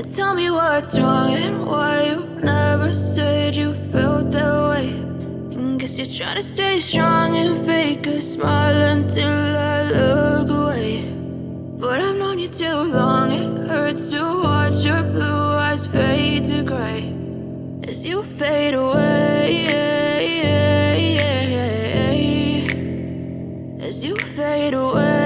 Tell me what's wrong and why you never said you felt that way. And guess you're trying to stay strong and fake a smile until I look away. But I've known you too long, it hurts to watch your blue eyes fade to gray as you fade away, as you fade away.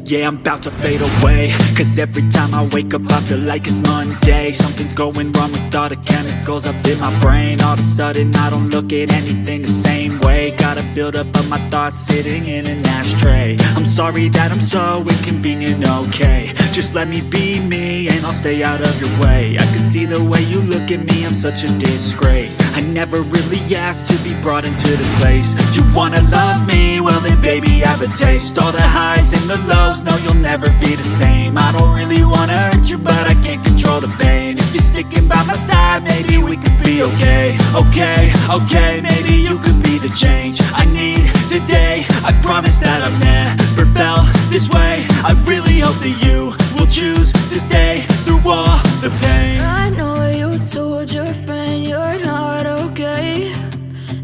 Yeah, I'm about to fade away, cause every time I wake up I feel like it's Monday. Something's going wrong with all the chemicals up in my brain. All of a sudden I don't look at anything the same way. Gotta build up of my thoughts sitting in an ashtray. I'm sorry that I'm so inconvenient, okay. Just let me be me and I'll stay out of your way. I can see the way you look at me, I'm such a disgrace. I never really asked to be brought into this place. You wanna love me? Well then baby have a taste. All the highs and the lows, no, you'll never be the same. I don't really wanna hurt you, but I can't control the pain. If you're sticking by my side, maybe we could be okay. Okay, maybe you could be the change I need today. I promise that I've never felt this way. I really hope that you will choose to stay through all the pain. I know you told your friend you're not okay.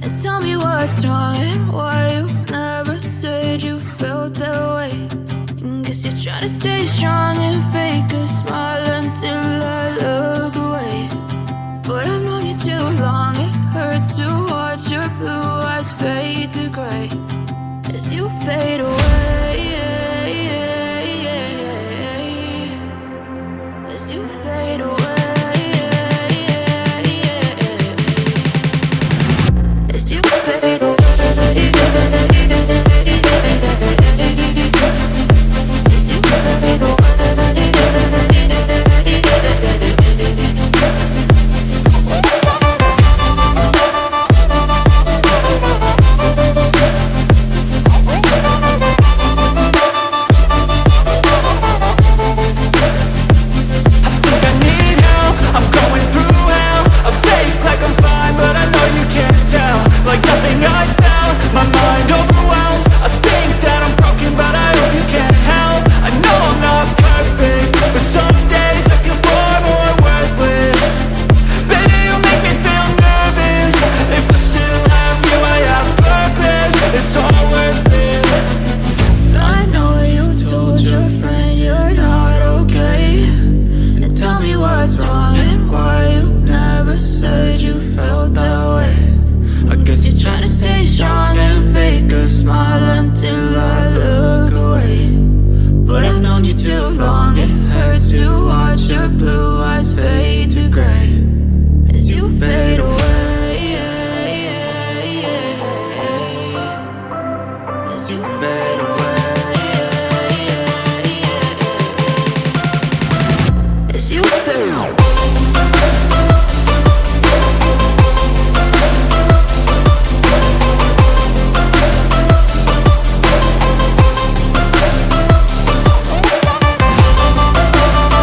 And tell me what's wrong and why you never said you felt that way. Guess you're trying to stay strong and fake a smile until I look away. But I've known you too long, it hurts to watch your blue eyes fade to gray as you fade away.